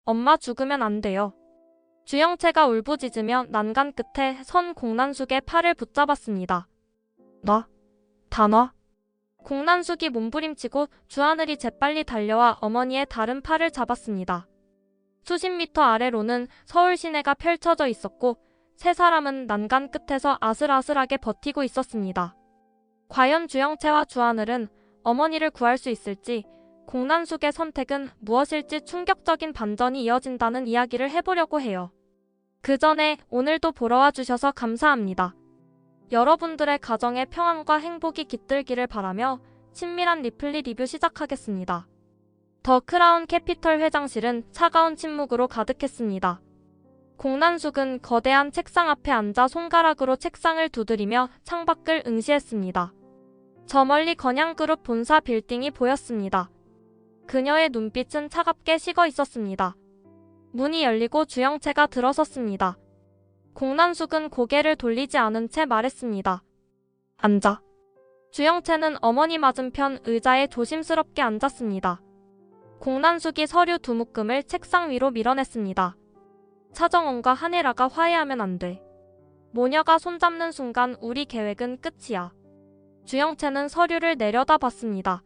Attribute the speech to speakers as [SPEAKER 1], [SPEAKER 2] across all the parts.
[SPEAKER 1] 엄마 죽으면 안 돼요. 주영채가 울부짖으며 난간 끝에 선 공난숙의 팔을 붙잡았습니다. 놔. 다 놔. 공난숙이 몸부림치고 주하늘이 재빨리 달려와 어머니의 다른 팔을 잡았습니다. 수십 미터 아래로는 서울 시내가 펼쳐져 있었고 세 사람은 난간 끝에서 아슬아슬하게 버티고 있었습니다. 과연 주영채와 주하늘은 어머니를 구할 수 있을지, 공난숙의 선택은 무엇일지 충격적인 반전이 이어진다는 이야기를 해보려고 해요. 그 전에 오늘도 보러 와주셔서 감사합니다. 여러분들의 가정의 평안과 행복이 깃들기를 바라며 친밀한 리플리 리뷰 시작하겠습니다. 더 크라운 캐피털 회장실은 차가운 침묵으로 가득했습니다. 공난숙은 거대한 책상 앞에 앉아 손가락으로 책상을 두드리며 창밖을 응시했습니다. 저 멀리 건양그룹 본사 빌딩이 보였습니다. 그녀의 눈빛은 차갑게 식어 있었습니다. 문이 열리고 주영채가 들어섰습니다. 공난숙은 고개를 돌리지 않은 채 말했습니다. 앉아. 주영채는 어머니 맞은편 의자에 조심스럽게 앉았습니다. 공난숙이 서류 두 묶음을 책상 위로 밀어냈습니다. 차정원과 한혜라가 화해하면 안 돼. 모녀가 손잡는 순간 우리 계획은 끝이야. 주영채는 서류를 내려다봤습니다.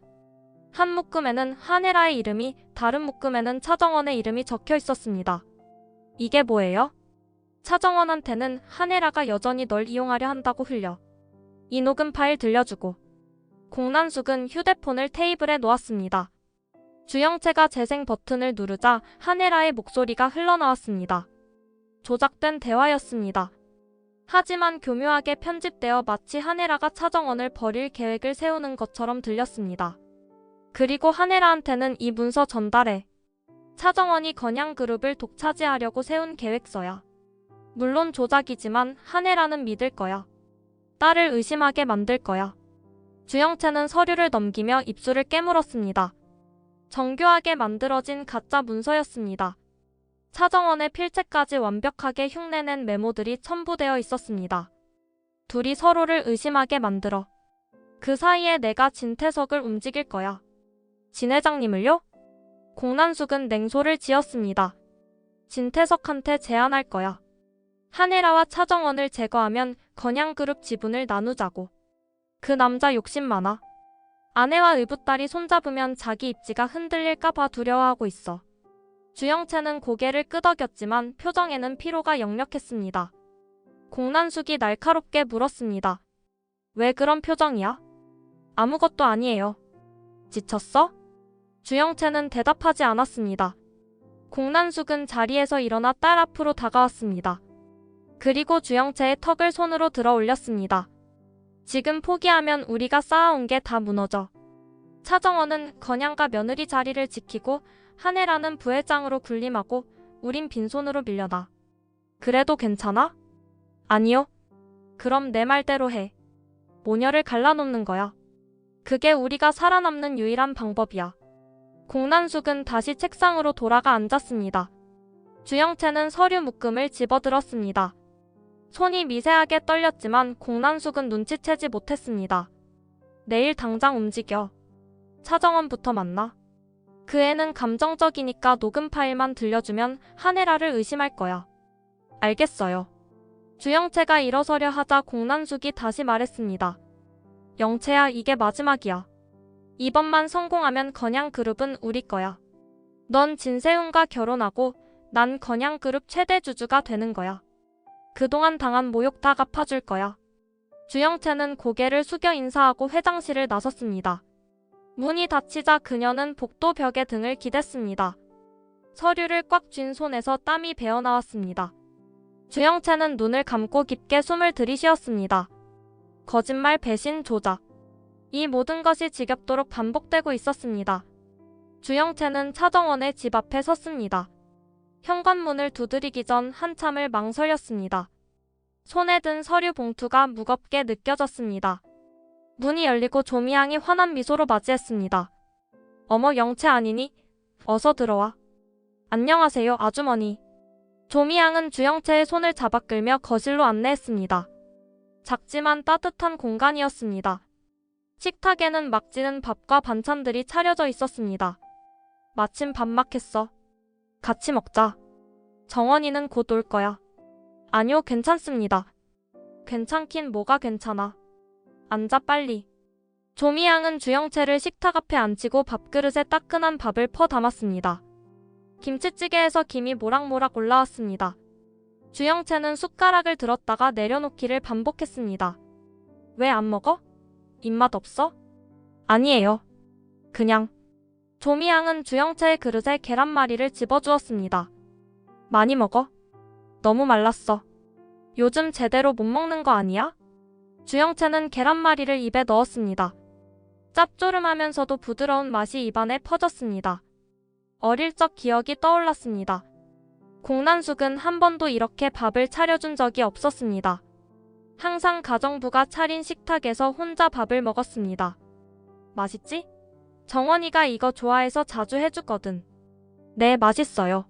[SPEAKER 1] 한 묶음에는 한혜라의 이름이, 다른 묶음에는 차정원의 이름이 적혀 있었습니다. 이게 뭐예요? 차정원한테는 한혜라가 여전히 널 이용하려 한다고 흘려. 이 녹음 파일 들려주고. 공난숙은 휴대폰을 테이블에 놓았습니다. 주영채가 재생 버튼을 누르자 한혜라의 목소리가 흘러나왔습니다. 조작된 대화였습니다. 하지만 교묘하게 편집되어 마치 한혜라가 차정원을 버릴 계획을 세우는 것처럼 들렸습니다. 그리고 한혜라한테는 이 문서 전달해. 차정원이 건양그룹을 독차지하려고 세운 계획서야. 물론 조작이지만 한혜라는 믿을 거야. 딸을 의심하게 만들 거야. 주영채는 서류를 넘기며 입술을 깨물었습니다. 정교하게 만들어진 가짜 문서였습니다. 차정원의 필체까지 완벽하게 흉내낸 메모들이 첨부되어 있었습니다. 둘이 서로를 의심하게 만들어. 그 사이에 내가 진태석을 움직일 거야. 진 회장님을요? 공난숙은 냉소를 지었습니다. 진태석한테 제안할 거야. 한혜라와 차정원을 제거하면 건양그룹 지분을 나누자고. 그 남자 욕심 많아. 아내와 의붓딸이 손잡으면 자기 입지가 흔들릴까봐 두려워하고 있어. 주영채는 고개를 끄덕였지만 표정에는 피로가 역력했습니다. 공난숙이 날카롭게 물었습니다. 왜 그런 표정이야? 아무것도 아니에요. 지쳤어? 주영채는 대답하지 않았습니다. 공난숙은 자리에서 일어나 딸 앞으로 다가왔습니다. 그리고 주영채의 턱을 손으로 들어 올렸습니다. 지금 포기하면 우리가 쌓아온 게 다 무너져. 차정원은 건양가 며느리 자리를 지키고 한혜라는 부회장으로 군림하고 우린 빈손으로 밀려나. 그래도 괜찮아? 아니요. 그럼 내 말대로 해. 모녀를 갈라놓는 거야. 그게 우리가 살아남는 유일한 방법이야. 공난숙은 다시 책상으로 돌아가 앉았습니다. 주영채는 서류 묶음을 집어들었습니다. 손이 미세하게 떨렸지만 공난숙은 눈치채지 못했습니다. 내일 당장 움직여. 차정원부터 만나. 그 애는 감정적이니까 녹음 파일만 들려주면 한혜라를 의심할 거야. 알겠어요. 주영채가 일어서려 하자 공난숙이 다시 말했습니다. 영채야, 이게 마지막이야. 이번만 성공하면 건양그룹은 우리 거야. 넌 진세훈과 결혼하고 난 건양그룹 최대 주주가 되는 거야. 그동안 당한 모욕 다 갚아줄 거야. 주영채는 고개를 숙여 인사하고 회장실을 나섰습니다. 문이 닫히자 그녀는 복도 벽에 등을 기댔습니다. 서류를 꽉 쥔 손에서 땀이 배어나왔습니다. 주영채는 눈을 감고 깊게 숨을 들이쉬었습니다. 거짓말, 배신, 조작. 이 모든 것이 지겹도록 반복되고 있었습니다. 주영채는 차정원의 집 앞에 섰습니다. 현관문을 두드리기 전 한참을 망설였습니다. 손에 든 서류 봉투가 무겁게 느껴졌습니다. 문이 열리고 조미양이 환한 미소로 맞이했습니다. 어머, 영채 아니니? 어서 들어와. 안녕하세요, 아주머니. 조미양은 주영채의 손을 잡아 끌며 거실로 안내했습니다. 작지만 따뜻한 공간이었습니다. 식탁에는 막 지는 밥과 반찬들이 차려져 있었습니다. 마침 밥맛했어. 같이 먹자. 정원이는 곧 올 거야. 아니요, 괜찮습니다. 괜찮긴 뭐가 괜찮아. 앉아 빨리. 조미양은 주영채를 식탁 앞에 앉히고 밥그릇에 따끈한 밥을 퍼 담았습니다. 김치찌개에서 김이 모락모락 올라왔습니다. 주영채는 숟가락을 들었다가 내려놓기를 반복했습니다. 왜 안 먹어? 입맛 없어? 아니에요. 그냥. 조미양은 주영채의 그릇에 계란말이를 집어주었습니다. 많이 먹어? 너무 말랐어. 요즘 제대로 못 먹는 거 아니야? 주영채는 계란말이를 입에 넣었습니다. 짭조름하면서도 부드러운 맛이 입안에 퍼졌습니다. 어릴 적 기억이 떠올랐습니다. 공난숙은 한 번도 이렇게 밥을 차려준 적이 없었습니다. 항상 가정부가 차린 식탁에서 혼자 밥을 먹었습니다. 맛있지? 정원이가 이거 좋아해서 자주 해주거든. 네, 맛있어요.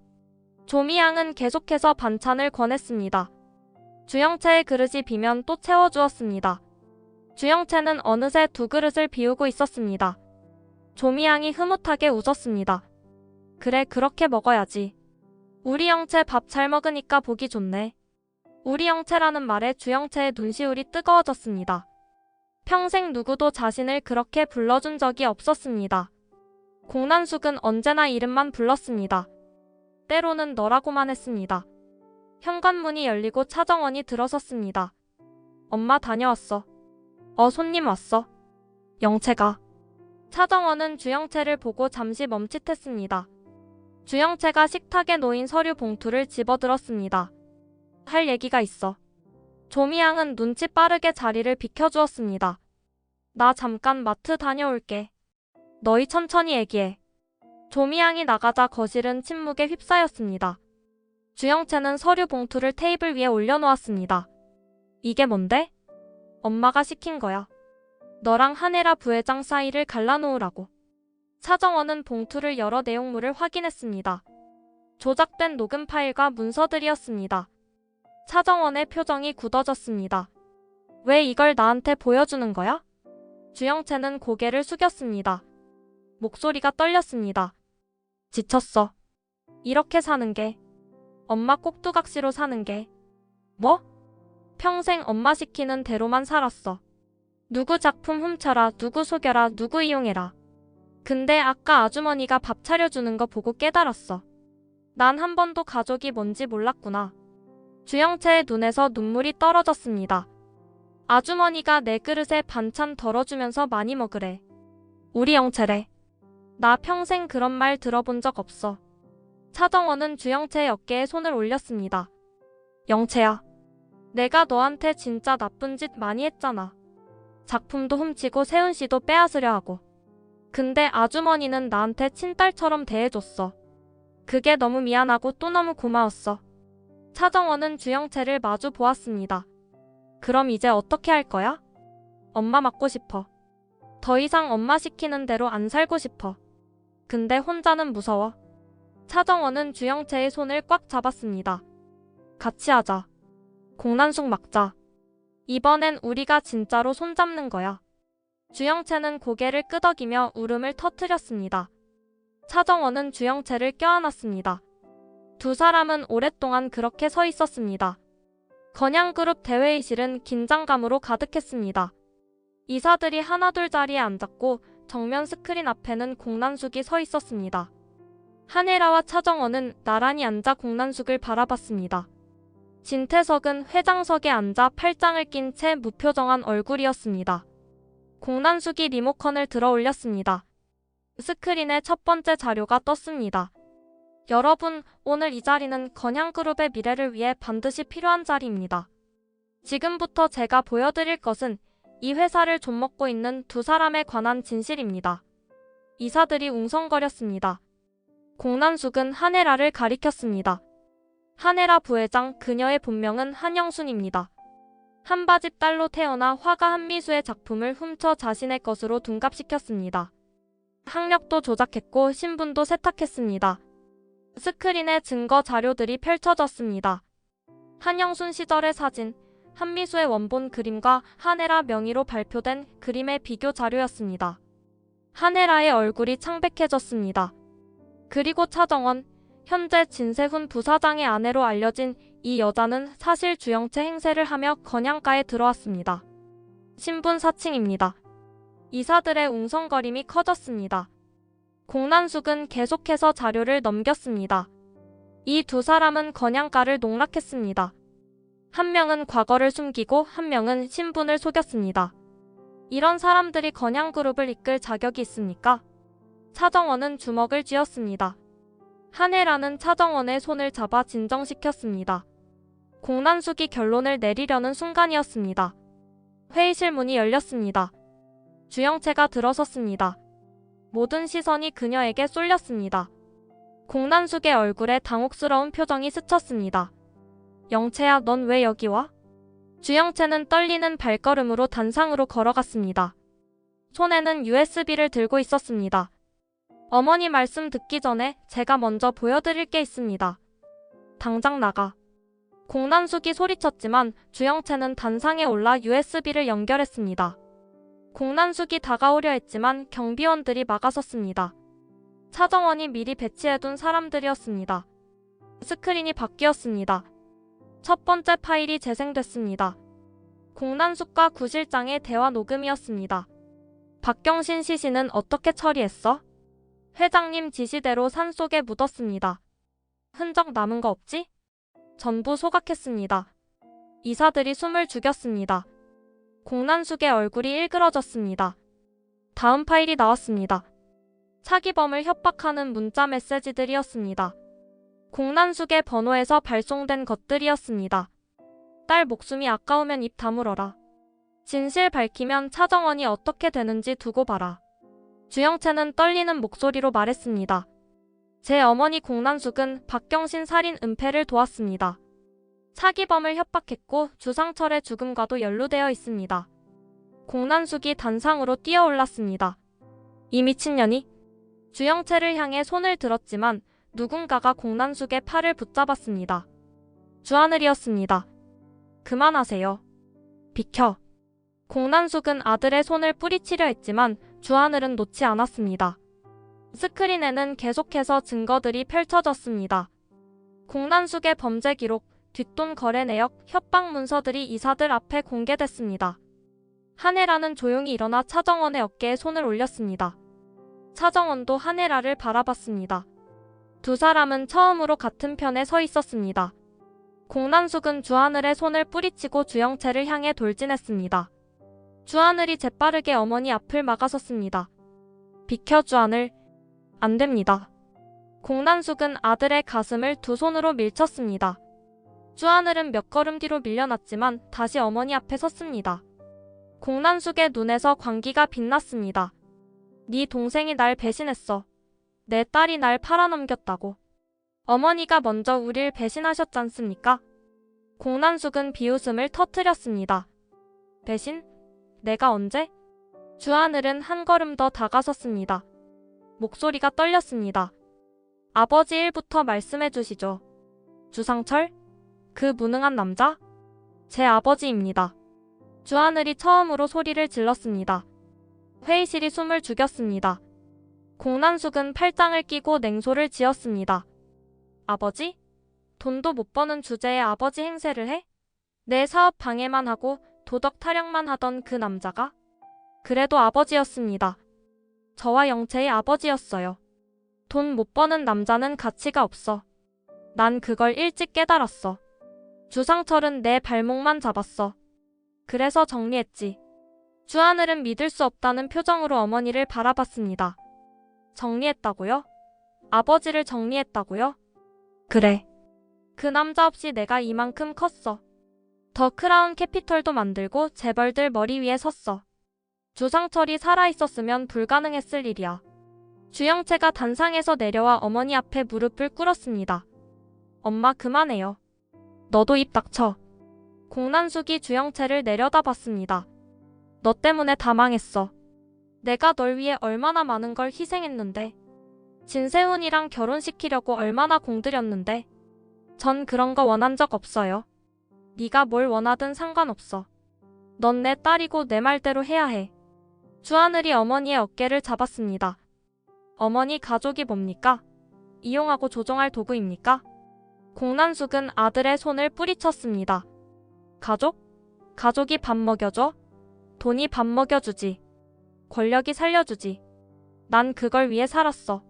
[SPEAKER 1] 조미양은 계속해서 반찬을 권했습니다. 주영채의 그릇이 비면 또 채워주었습니다. 주영채는 어느새 2그릇을 비우고 있었습니다. 조미양이 흐뭇하게 웃었습니다. 그래, 그렇게 먹어야지. 우리 영채 밥 잘 먹으니까 보기 좋네. 우리 영채라는 말에 주영채의 눈시울이 뜨거워졌습니다. 평생 누구도 자신을 그렇게 불러준 적이 없었습니다. 공난숙은 언제나 이름만 불렀습니다. 때로는 너라고만 했습니다. 현관문이 열리고 차정원이 들어섰습니다. 엄마 다녀왔어. 손님 왔어. 영채가. 차정원은 주영채를 보고 잠시 멈칫했습니다. 주영채가 식탁에 놓인 서류 봉투를 집어들었습니다. 할 얘기가 있어. 조미양은 눈치 빠르게 자리를 비켜주었습니다. 나 잠깐 마트 다녀올게. 너희 천천히 얘기해. 조미양이 나가자 거실은 침묵에 휩싸였습니다. 주영채는 서류 봉투를 테이블 위에 올려놓았습니다. 이게 뭔데? 엄마가 시킨 거야. 너랑 한혜라 부회장 사이를 갈라놓으라고. 차정원은 봉투를 열어 내용물을 확인했습니다. 조작된 녹음 파일과 문서들이었습니다. 차정원의 표정이 굳어졌습니다. 왜 이걸 나한테 보여주는 거야? 주영채는 고개를 숙였습니다. 목소리가 떨렸습니다. 지쳤어. 이렇게 사는 게. 엄마 꼭두각시로 사는 게. 뭐? 평생 엄마 시키는 대로만 살았어. 누구 작품 훔쳐라, 누구 속여라, 누구 이용해라. 근데 아까 아주머니가 밥 차려주는 거 보고 깨달았어. 난 한 번도 가족이 뭔지 몰랐구나. 주영채의 눈에서 눈물이 떨어졌습니다. 아주머니가 내 그릇에 반찬 덜어주면서 많이 먹으래. 우리 영채래. 나 평생 그런 말 들어본 적 없어. 차정원은 주영채의 어깨에 손을 올렸습니다. 영채야. 내가 너한테 진짜 나쁜 짓 많이 했잖아. 작품도 훔치고 세훈씨도 빼앗으려 하고. 근데 아주머니는 나한테 친딸처럼 대해줬어. 그게 너무 미안하고 또 너무 고마웠어. 차정원은 주영채를 마주 보았습니다. 그럼 이제 어떻게 할 거야? 엄마 맞고 싶어. 더 이상 엄마 시키는 대로 안 살고 싶어. 근데 혼자는 무서워. 차정원은 주영채의 손을 꽉 잡았습니다. 같이 하자. 공난숙 막자. 이번엔 우리가 진짜로 손잡는 거야. 주영채는 고개를 끄덕이며 울음을 터뜨렸습니다. 차정원은 주영채를 껴안았습니다. 두 사람은 오랫동안 그렇게 서 있었습니다. 건양그룹 대회의실은 긴장감으로 가득했습니다. 이사들이 하나둘 자리에 앉았고 정면 스크린 앞에는 공난숙이 서 있었습니다. 한혜라와 차정원은 나란히 앉아 공난숙을 바라봤습니다. 진태석은 회장석에 앉아 팔짱을 낀 채 무표정한 얼굴이었습니다. 공난숙이 리모컨을 들어 올렸습니다. 스크린에 첫 번째 자료가 떴습니다. 여러분, 오늘 이 자리는 건양그룹의 미래를 위해 반드시 필요한 자리입니다. 지금부터 제가 보여드릴 것은 이 회사를 좀먹고 있는 두 사람에 관한 진실입니다. 이사들이 웅성거렸습니다. 공난숙은 한혜라를 가리켰습니다. 한혜라 부회장, 그녀의 본명은 한영순입니다. 한바집 딸로 태어나 화가 한미수의 작품을 훔쳐 자신의 것으로 둔갑시켰습니다. 학력도 조작했고 신분도 세탁했습니다. 스크린에 증거 자료들이 펼쳐졌습니다. 한영순 시절의 사진, 한미수의 원본 그림과 한혜라 명의로 발표된 그림의 비교 자료였습니다. 한혜라의 얼굴이 창백해졌습니다. 그리고 차정원, 현재 진세훈 부사장의 아내로 알려진 이 여자는 사실 주영채 행세를 하며 건양가에 들어왔습니다. 신분 사칭입니다. 이사들의 웅성거림이 커졌습니다. 공난숙은 계속해서 자료를 넘겼습니다. 이 두 사람은 건양가를 농락했습니다. 한 명은 과거를 숨기고 한 명은 신분을 속였습니다. 이런 사람들이 건양그룹을 이끌 자격이 있습니까? 차정원은 주먹을 쥐었습니다. 한혜라는 차정원의 손을 잡아 진정시켰습니다. 공난숙이 결론을 내리려는 순간이었습니다. 회의실 문이 열렸습니다. 주영채가 들어섰습니다. 모든 시선이 그녀에게 쏠렸습니다. 공난숙의 얼굴에 당혹스러운 표정이 스쳤습니다. 영채야, 넌 왜 여기 와? 주영채는 떨리는 발걸음으로 단상으로 걸어갔습니다. 손에는 USB를 들고 있었습니다. 어머니 말씀 듣기 전에 제가 먼저 보여드릴 게 있습니다. 당장 나가. 공난숙이 소리쳤지만 주영채는 단상에 올라 USB를 연결했습니다. 공난숙이 다가오려 했지만 경비원들이 막아섰습니다. 차정원이 미리 배치해둔 사람들이었습니다. 스크린이 바뀌었습니다. 첫 번째 파일이 재생됐습니다. 공난숙과 구실장의 대화 녹음이었습니다. 박경신 시신은 어떻게 처리했어? 회장님 지시대로 산속에 묻었습니다. 흔적 남은 거 없지? 전부 소각했습니다. 이사들이 숨을 죽였습니다. 공난숙의 얼굴이 일그러졌습니다. 다음 파일이 나왔습니다. 차기범을 협박하는 문자 메시지들이었습니다. 공난숙의 번호에서 발송된 것들이었습니다. 딸 목숨이 아까우면 입 다물어라. 진실 밝히면 차정원이 어떻게 되는지 두고 봐라. 주영채는 떨리는 목소리로 말했습니다. 제 어머니 공난숙은 박경신 살인 은폐를 도왔습니다. 차기범을 협박했고 주상철의 죽음과도 연루되어 있습니다. 공난숙이 단상으로 뛰어올랐습니다. 이 미친년이? 주영채를 향해 손을 들었지만 누군가가 공난숙의 팔을 붙잡았습니다. 주하늘이었습니다. 그만하세요. 비켜. 공난숙은 아들의 손을 뿌리치려 했지만 주하늘은 놓지 않았습니다. 스크린에는 계속해서 증거들이 펼쳐졌습니다. 공난숙의 범죄 기록, 뒷돈 거래 내역, 협박 문서들이 이사들 앞에 공개됐습니다. 한혜라는 조용히 일어나 차정원의 어깨에 손을 올렸습니다. 차정원도 한혜라를 바라봤습니다. 두 사람은 처음으로 같은 편에 서 있었습니다. 공난숙은 주하늘의 손을 뿌리치고 주영채를 향해 돌진했습니다. 주하늘이 재빠르게 어머니 앞을 막아섰습니다. 비켜 주하늘. 안 됩니다. 공난숙은 아들의 가슴을 두 손으로 밀쳤습니다. 주하늘은 몇 걸음 뒤로 밀려났지만 다시 어머니 앞에 섰습니다. 공난숙의 눈에서 광기가 빛났습니다. 네 동생이 날 배신했어. 내 딸이 날 팔아넘겼다고. 어머니가 먼저 우릴 배신하셨잖습니까? 공난숙은 비웃음을 터뜨렸습니다. 배신? 내가 언제? 주하늘은 한 걸음 더 다가섰습니다. 목소리가 떨렸습니다. 아버지 일부터 말씀해 주시죠. 주상철? 그 무능한 남자? 제 아버지입니다. 주하늘이 처음으로 소리를 질렀습니다. 회의실이 숨을 죽였습니다. 공난숙은 팔짱을 끼고 냉소를 지었습니다. 아버지? 돈도 못 버는 주제에 아버지 행세를 해? 내 사업 방해만 하고 도덕 타령만 하던 그 남자가? 그래도 아버지였습니다. 저와 영채의 아버지였어요. 돈 못 버는 남자는 가치가 없어. 난 그걸 일찍 깨달았어. 주상철은 내 발목만 잡았어. 그래서 정리했지. 주하늘은 믿을 수 없다는 표정으로 어머니를 바라봤습니다. 정리했다고요? 아버지를 정리했다고요? 그래. 그 남자 없이 내가 이만큼 컸어. 더 크라운 캐피털도 만들고 재벌들 머리 위에 섰어. 주상철이 살아있었으면 불가능했을 일이야. 주영채가 단상에서 내려와 어머니 앞에 무릎을 꿇었습니다. 엄마 그만해요. 너도 입 닥쳐. 공난숙이 주영채를 내려다봤습니다. 너 때문에 다 망했어. 내가 널 위해 얼마나 많은 걸 희생했는데. 진세훈이랑 결혼시키려고 얼마나 공들였는데. 전 그런 거 원한 적 없어요. 네가 뭘 원하든 상관없어. 넌 내 딸이고 내 말대로 해야 해. 주하늘이 어머니의 어깨를 잡았습니다. 어머니 가족이 뭡니까? 이용하고 조종할 도구입니까? 공난숙은 아들의 손을 뿌리쳤습니다. 가족? 가족이 밥 먹여줘? 돈이 밥 먹여주지. 권력이 살려주지. 난 그걸 위해 살았어.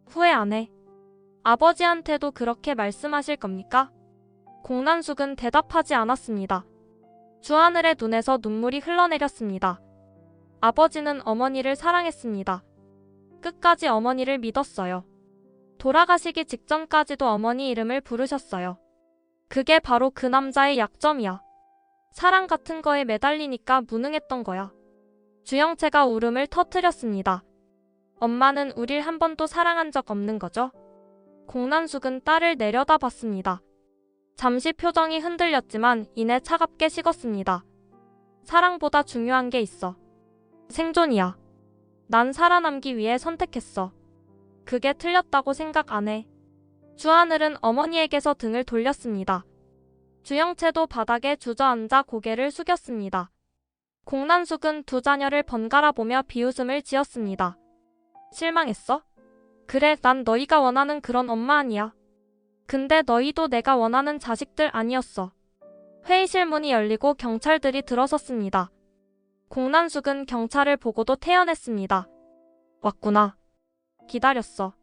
[SPEAKER 1] 후회 안 해. 아버지한테도 그렇게 말씀하실 겁니까? 공난숙은 대답하지 않았습니다. 주하늘의 눈에서 눈물이 흘러내렸습니다. 아버지는 어머니를 사랑했습니다. 끝까지 어머니를 믿었어요. 돌아가시기 직전까지도 어머니 이름을 부르셨어요. 그게 바로 그 남자의 약점이야. 사랑 같은 거에 매달리니까 무능했던 거야. 주영채가 울음을 터뜨렸습니다. 엄마는 우릴 한 번도 사랑한 적 없는 거죠? 공난숙은 딸을 내려다봤습니다. 잠시 표정이 흔들렸지만 이내 차갑게 식었습니다. 사랑보다 중요한 게 있어. 생존이야. 난 살아남기 위해 선택했어. 그게 틀렸다고 생각 안 해. 주하늘은 어머니에게서 등을 돌렸습니다. 주영채도 바닥에 주저앉아 고개를 숙였습니다. 공난숙은 두 자녀를 번갈아 보며 비웃음을 지었습니다. 실망했어? 그래, 난 너희가 원하는 그런 엄마 아니야. 근데 너희도 내가 원하는 자식들 아니었어. 회의실 문이 열리고 경찰들이 들어섰습니다. 공난숙은 경찰을 보고도 태연했습니다. 왔구나. 기다렸어.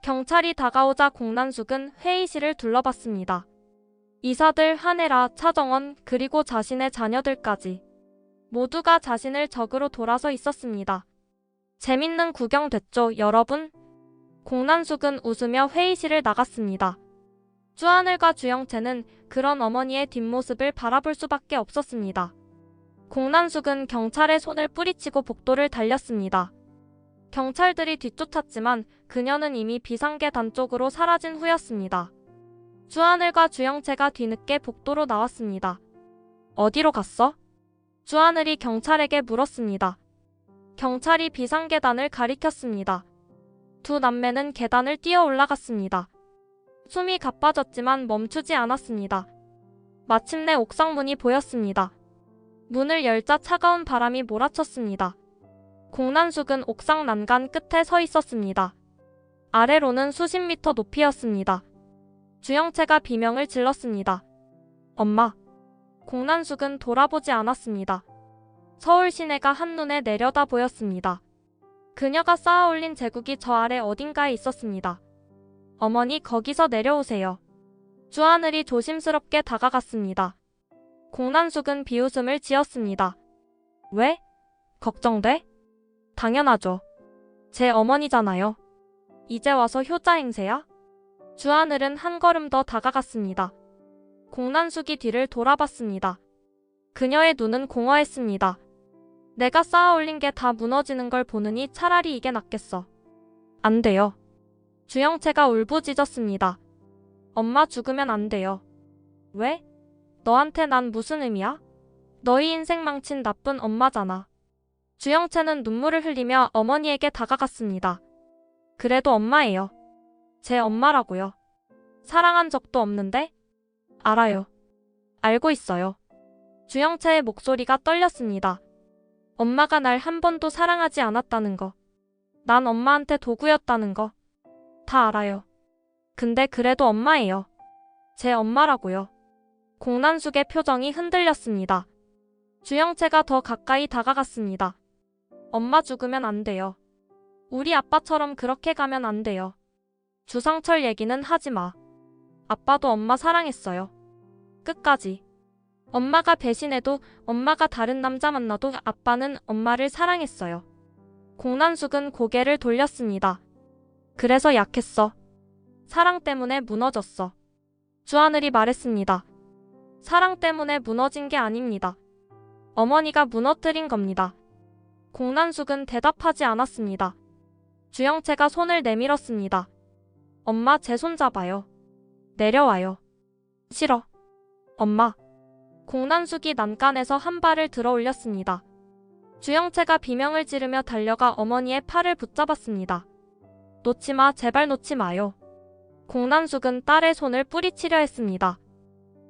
[SPEAKER 1] 경찰이 다가오자 공난숙은 회의실을 둘러봤습니다. 이사들 한혜라, 차정원, 그리고 자신의 자녀들까지 모두가 자신을 적으로 돌아서 있었습니다. 재밌는 구경 됐죠, 여러분? 공난숙은 웃으며 회의실을 나갔습니다. 주하늘과 주영채는 그런 어머니의 뒷모습을 바라볼 수밖에 없었습니다. 공난숙은 경찰의 손을 뿌리치고 복도를 달렸습니다. 경찰들이 뒤쫓았지만 그녀는 이미 비상계단 쪽으로 사라진 후였습니다. 주하늘과 주영채가 뒤늦게 복도로 나왔습니다. 어디로 갔어? 주하늘이 경찰에게 물었습니다. 경찰이 비상계단을 가리켰습니다. 두 남매는 계단을 뛰어 올라갔습니다. 숨이 가빠졌지만 멈추지 않았습니다. 마침내 옥상 문이 보였습니다. 문을 열자 차가운 바람이 몰아쳤습니다. 공난숙은 옥상 난간 끝에 서 있었습니다. 아래로는 수십 미터 높이였습니다. 주영채가 비명을 질렀습니다. 엄마. 공난숙은 돌아보지 않았습니다. 서울 시내가 한눈에 내려다 보였습니다. 그녀가 쌓아 올린 제국이 저 아래 어딘가에 있었습니다. 어머니, 거기서 내려오세요. 주하늘이 조심스럽게 다가갔습니다. 공난숙은 비웃음을 지었습니다. 왜? 걱정돼? 당연하죠. 제 어머니잖아요. 이제 와서 효자 행세야? 주하늘은 한 걸음 더 다가갔습니다. 공난숙이 뒤를 돌아봤습니다. 그녀의 눈은 공허했습니다. 내가 쌓아 올린 게 다 무너지는 걸 보느니 차라리 이게 낫겠어. 안 돼요. 주영채가 울부짖었습니다. 엄마, 죽으면 안 돼요. 왜? 너한테 난 무슨 의미야? 너희 인생 망친 나쁜 엄마잖아. 주영채는 눈물을 흘리며 어머니에게 다가갔습니다. 그래도 엄마예요. 제 엄마라고요. 사랑한 적도 없는데? 알아요. 알고 있어요. 주영채의 목소리가 떨렸습니다. 엄마가 날 한 번도 사랑하지 않았다는 거. 난 엄마한테 도구였다는 거. 다 알아요. 근데 그래도 엄마예요. 제 엄마라고요. 공난숙의 표정이 흔들렸습니다. 주영채가 더 가까이 다가갔습니다. 엄마, 죽으면 안 돼요. 우리 아빠처럼 그렇게 가면 안 돼요. 주상철 얘기는 하지 마. 아빠도 엄마 사랑했어요. 끝까지. 엄마가 배신해도, 엄마가 다른 남자 만나도 아빠는 엄마를 사랑했어요. 공난숙은 고개를 돌렸습니다. 그래서 약했어. 사랑 때문에 무너졌어. 주하늘이 말했습니다. 사랑 때문에 무너진 게 아닙니다. 어머니가 무너뜨린 겁니다. 공난숙은 대답하지 않았습니다. 주영채가 손을 내밀었습니다. 엄마, 제 손 잡아요. 내려와요. 싫어. 엄마. 공난숙이 난간에서 한 발을 들어 올렸습니다. 주영채가 비명을 지르며 달려가 어머니의 팔을 붙잡았습니다. 놓지 마, 제발 놓지 마요. 공난숙은 딸의 손을 뿌리치려 했습니다.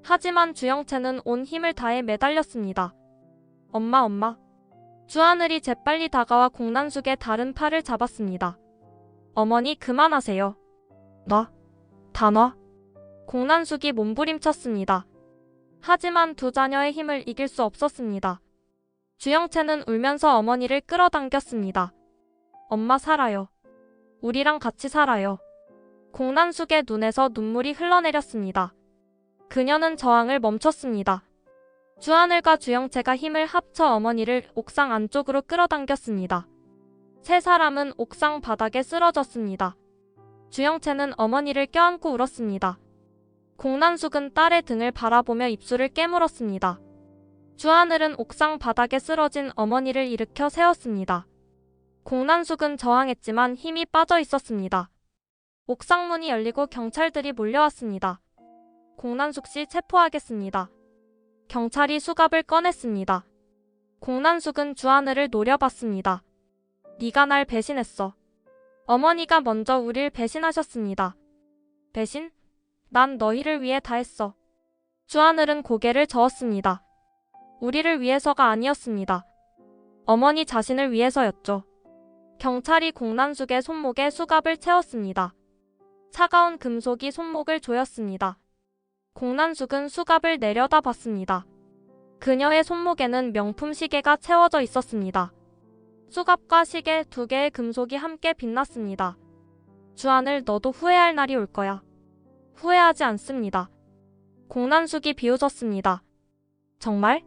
[SPEAKER 1] 하지만 주영채는 온 힘을 다해 매달렸습니다. 엄마, 엄마. 주하늘이 재빨리 다가와 공난숙의 다른 팔을 잡았습니다. 어머니, 그만하세요. 놔. 다 놔. 공난숙이 몸부림쳤습니다. 하지만 두 자녀의 힘을 이길 수 없었습니다. 주영채는 울면서 어머니를 끌어당겼습니다. 엄마 살아요. 우리랑 같이 살아요. 공난숙의 눈에서 눈물이 흘러내렸습니다. 그녀는 저항을 멈췄습니다. 주하늘과 주영채가 힘을 합쳐 어머니를 옥상 안쪽으로 끌어당겼습니다. 세 사람은 옥상 바닥에 쓰러졌습니다. 주영채는 어머니를 껴안고 울었습니다. 공난숙은 딸의 등을 바라보며 입술을 깨물었습니다. 주하늘은 옥상 바닥에 쓰러진 어머니를 일으켜 세웠습니다. 공난숙은 저항했지만 힘이 빠져 있었습니다. 옥상 문이 열리고 경찰들이 몰려왔습니다. 공난숙 씨 체포하겠습니다. 경찰이 수갑을 꺼냈습니다. 공난숙은 주하늘을 노려봤습니다. 네가 날 배신했어. 어머니가 먼저 우릴 배신하셨습니다. 배신? 난 너희를 위해 다 했어. 주하늘은 고개를 저었습니다. 우리를 위해서가 아니었습니다. 어머니 자신을 위해서였죠. 경찰이 공난숙의 손목에 수갑을 채웠습니다. 차가운 금속이 손목을 조였습니다. 공난숙은 수갑을 내려다 봤습니다. 그녀의 손목에는 명품 시계가 채워져 있었습니다. 수갑과 시계 두 개의 금속이 함께 빛났습니다. 주하늘, 너도 후회할 날이 올 거야. 후회하지 않습니다. 공난숙이 비웃었습니다. 정말?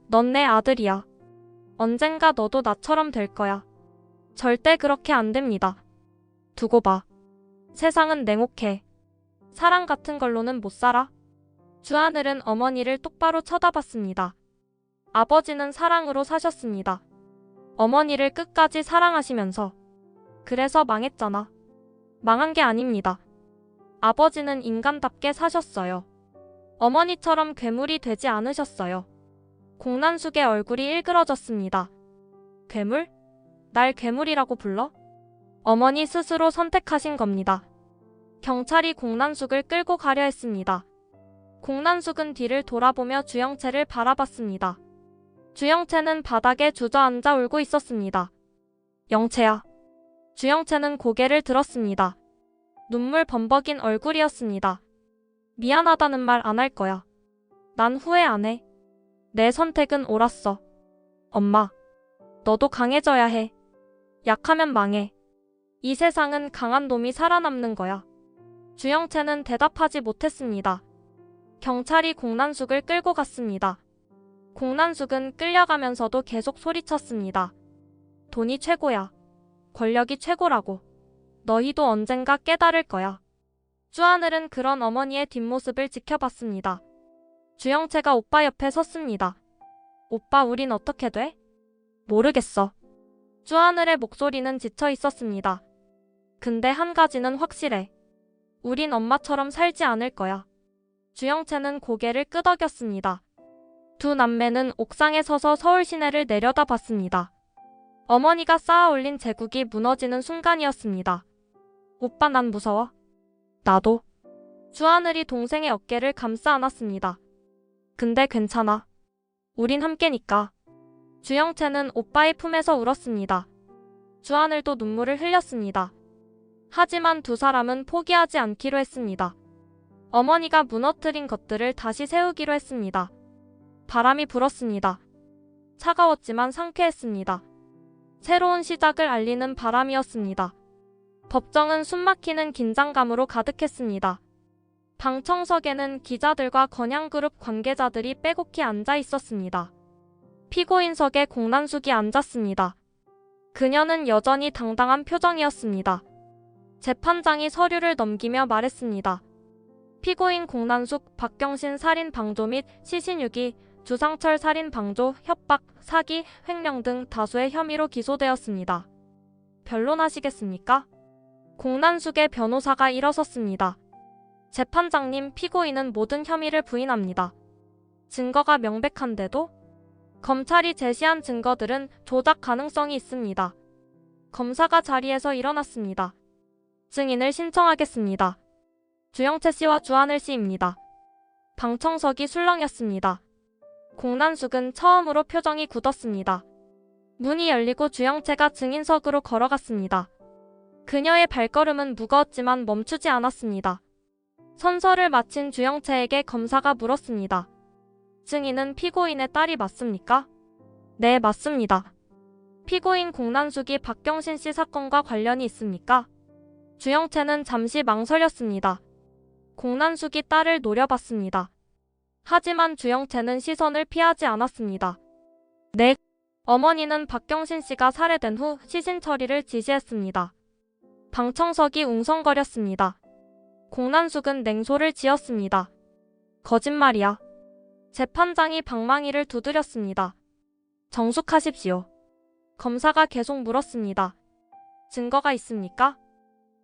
[SPEAKER 1] 넌 내 아들이야. 언젠가 너도 나처럼 될 거야. 절대 그렇게 안 됩니다. 두고 봐. 세상은 냉혹해. 사랑 같은 걸로는 못 살아. 주하늘은 어머니를 똑바로 쳐다봤습니다. 아버지는 사랑으로 사셨습니다. 어머니를 끝까지 사랑하시면서. 그래서 망했잖아. 망한 게 아닙니다. 아버지는 인간답게 사셨어요. 어머니처럼 괴물이 되지 않으셨어요. 공난숙의 얼굴이 일그러졌습니다. 괴물? 날 괴물이라고 불러? 어머니 스스로 선택하신 겁니다. 경찰이 공난숙을 끌고 가려 했습니다. 공난숙은 뒤를 돌아보며 주영채를 바라봤습니다. 주영채는 바닥에 주저앉아 울고 있었습니다. 영채야. 주영채는 고개를 들었습니다. 눈물 범벅인 얼굴이었습니다. 미안하다는 말 안 할 거야. 난 후회 안 해. 내 선택은 옳았어. 엄마, 너도 강해져야 해. 약하면 망해. 이 세상은 강한 놈이 살아남는 거야. 주영채는 대답하지 못했습니다. 경찰이 공난숙을 끌고 갔습니다. 공난숙은 끌려가면서도 계속 소리쳤습니다. 돈이 최고야. 권력이 최고라고. 너희도 언젠가 깨달을 거야. 주하늘은 그런 어머니의 뒷모습을 지켜봤습니다. 주영채가 오빠 옆에 섰습니다. 오빠, 우린 어떻게 돼? 모르겠어. 주하늘의 목소리는 지쳐 있었습니다. 근데 한 가지는 확실해. 우린 엄마처럼 살지 않을 거야. 주영채는 고개를 끄덕였습니다. 두 남매는 옥상에 서서 서울 시내를 내려다봤습니다. 어머니가 쌓아 올린 제국이 무너지는 순간이었습니다. 오빠, 난 무서워. 나도. 주하늘이 동생의 어깨를 감싸 안았습니다. 근데 괜찮아. 우린 함께니까. 주영채는 오빠의 품에서 울었습니다. 주하늘도 눈물을 흘렸습니다. 하지만 두 사람은 포기하지 않기로 했습니다. 어머니가 무너뜨린 것들을 다시 세우기로 했습니다. 바람이 불었습니다. 차가웠지만 상쾌했습니다. 새로운 시작을 알리는 바람이었습니다. 법정은 숨막히는 긴장감으로 가득했습니다. 방청석에는 기자들과 건양그룹 관계자들이 빼곡히 앉아 있었습니다. 피고인석에 공난숙이 앉았습니다. 그녀는 여전히 당당한 표정이었습니다. 재판장이 서류를 넘기며 말했습니다. 피고인 공난숙, 박경신 살인 방조 및 시신유기, 주상철 살인 방조, 협박, 사기, 횡령 등 다수의 혐의로 기소되었습니다. 변론하시겠습니까? 공난숙의 변호사가 일어섰습니다. 재판장님, 피고인은 모든 혐의를 부인합니다. 증거가 명백한데도? 검찰이 제시한 증거들은 조작 가능성이 있습니다. 검사가 자리에서 일어났습니다. 증인을 신청하겠습니다. 주영채 씨와 주하늘 씨입니다. 방청석이 술렁였습니다. 공난숙은 처음으로 표정이 굳었습니다. 문이 열리고 주영채가 증인석으로 걸어갔습니다. 그녀의 발걸음은 무거웠지만 멈추지 않았습니다. 선서를 마친 주영채에게 검사가 물었습니다. 증인은 피고인의 딸이 맞습니까? 네, 맞습니다. 피고인 공난숙이 박경신 씨 사건과 관련이 있습니까? 주영채는 잠시 망설였습니다. 공난숙이 딸을 노려봤습니다. 하지만 주영채는 시선을 피하지 않았습니다. 네, 어머니는 박경신 씨가 살해된 후 시신 처리를 지시했습니다. 방청석이 웅성거렸습니다. 공난숙은 냉소를 지었습니다. 거짓말이야. 재판장이 방망이를 두드렸습니다. 정숙하십시오. 검사가 계속 물었습니다. 증거가 있습니까?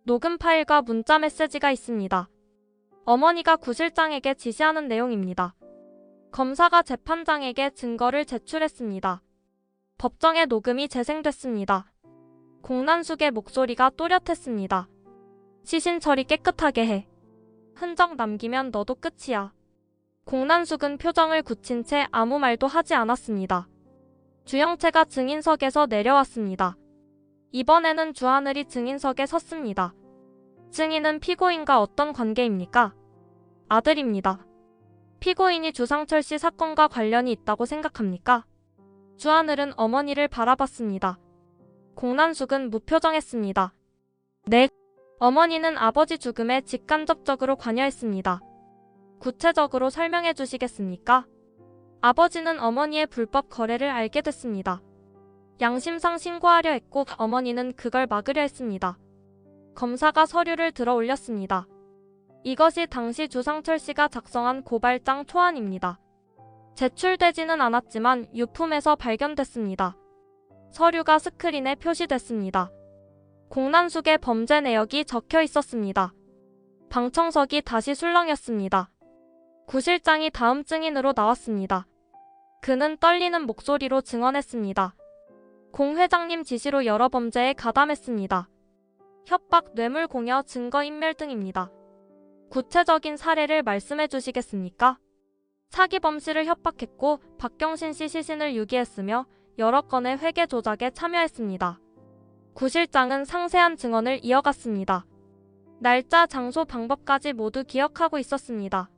[SPEAKER 1] 녹음 파일과 문자 메시지가 있습니다. 어머니가 구실장에게 지시하는 내용입니다. 검사가 재판장에게 증거를 제출했습니다. 법정의 녹음이 재생됐습니다. 공난숙의 목소리가 또렷했습니다. 시신 처리 깨끗하게 해. 흔적 남기면 너도 끝이야. 공난숙은 표정을 굳힌 채 아무 말도 하지 않았습니다. 주영채가 증인석에서 내려왔습니다. 이번에는 주하늘이 증인석에 섰습니다. 증인은 피고인과 어떤 관계입니까? 아들입니다. 피고인이 주상철 씨 사건과 관련이 있다고 생각합니까? 주하늘은 어머니를 바라봤습니다. 공난숙은 무표정했습니다. 네, 어머니는 아버지 죽음에 직간접적으로 관여했습니다. 구체적으로 설명해 주시겠습니까? 아버지는 어머니의 불법 거래를 알게 됐습니다. 양심상 신고하려 했고 어머니는 그걸 막으려 했습니다. 검사가 서류를 들어 올렸습니다. 이것이 당시 주상철 씨가 작성한 고발장 초안입니다. 제출되지는 않았지만 유품에서 발견됐습니다. 서류가 스크린에 표시됐습니다. 공난숙의 범죄 내역이 적혀 있었습니다. 방청석이 다시 술렁였습니다. 구실장이 다음 증인으로 나왔습니다. 그는 떨리는 목소리로 증언했습니다. 공 회장님 지시로 여러 범죄에 가담했습니다. 협박, 뇌물 공여, 증거인멸 등입니다. 구체적인 사례를 말씀해 주시겠습니까? 차기범 씨를 협박했고 박경신 씨 시신을 유기했으며 여러 건의 회계 조작에 참여했습니다. 구실장은 상세한 증언을 이어갔습니다. 날짜, 장소, 방법까지 모두 기억하고 있었습니다.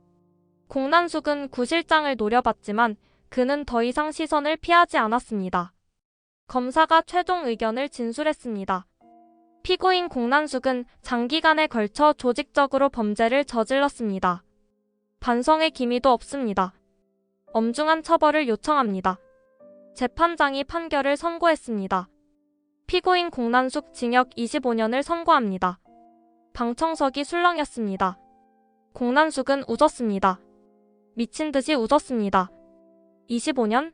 [SPEAKER 1] 공난숙은 구실장을 노려봤지만 그는 더 이상 시선을 피하지 않았습니다. 검사가 최종 의견을 진술했습니다. 피고인 공난숙은 장기간에 걸쳐 조직적으로 범죄를 저질렀습니다. 반성의 기미도 없습니다. 엄중한 처벌을 요청합니다. 재판장이 판결을 선고했습니다. 피고인 공난숙 징역 25년을 선고합니다. 방청석이 술렁였습니다. 공난숙은 웃었습니다. 미친 듯이 웃었습니다. 25년?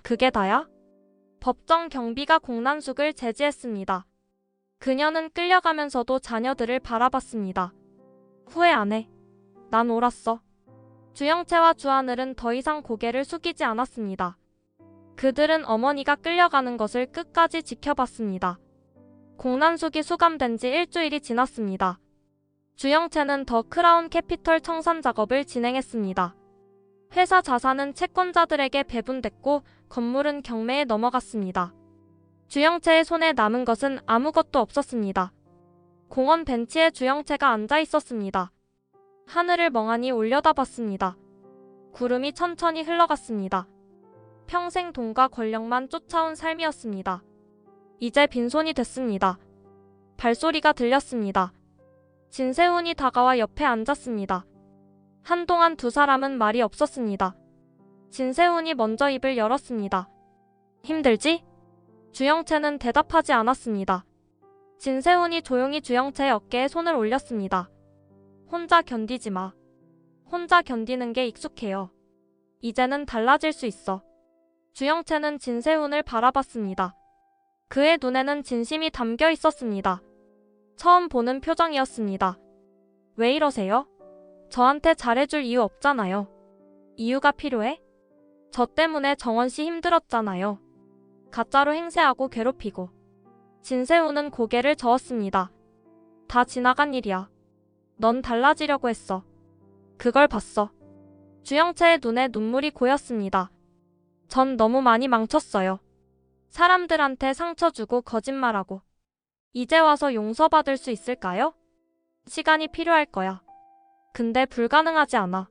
[SPEAKER 1] 그게 다야? 법정 경비가 공난숙을 제지했습니다. 그녀는 끌려가면서도 자녀들을 바라봤습니다. 후회 안 해. 난 옳았어. 주영채와 주하늘은 더 이상 고개를 숙이지 않았습니다. 그들은 어머니가 끌려가는 것을 끝까지 지켜봤습니다. 공난숙이 수감된 지 일주일이 지났습니다. 주영채는 더 크라운 캐피털 청산 작업을 진행했습니다. 회사 자산은 채권자들에게 배분됐고 건물은 경매에 넘어갔습니다. 주영채의 손에 남은 것은 아무것도 없었습니다. 공원 벤치에 주영채가 앉아 있었습니다. 하늘을 멍하니 올려다봤습니다. 구름이 천천히 흘러갔습니다. 평생 돈과 권력만 쫓아온 삶이었습니다. 이제 빈손이 됐습니다. 발소리가 들렸습니다. 진세훈이 다가와 옆에 앉았습니다. 한동안 두 사람은 말이 없었습니다. 진세훈이 먼저 입을 열었습니다. 힘들지? 주영채는 대답하지 않았습니다. 진세훈이 조용히 주영채의 어깨에 손을 올렸습니다. 혼자 견디지 마. 혼자 견디는 게 익숙해요. 이제는 달라질 수 있어. 주영채는 진세훈을 바라봤습니다. 그의 눈에는 진심이 담겨 있었습니다. 처음 보는 표정이었습니다. 왜 이러세요? 저한테 잘해줄 이유 없잖아요. 이유가 필요해? 저 때문에 정원씨 힘들었잖아요. 가짜로 행세하고 괴롭히고. 진세훈은 고개를 저었습니다. 다 지나간 일이야. 넌 달라지려고 했어. 그걸 봤어. 주영채의 눈에 눈물이 고였습니다. 전 너무 많이 망쳤어요. 사람들한테 상처 주고 거짓말하고. 이제 와서 용서받을 수 있을까요? 시간이 필요할 거야. 근데 불가능하지 않아.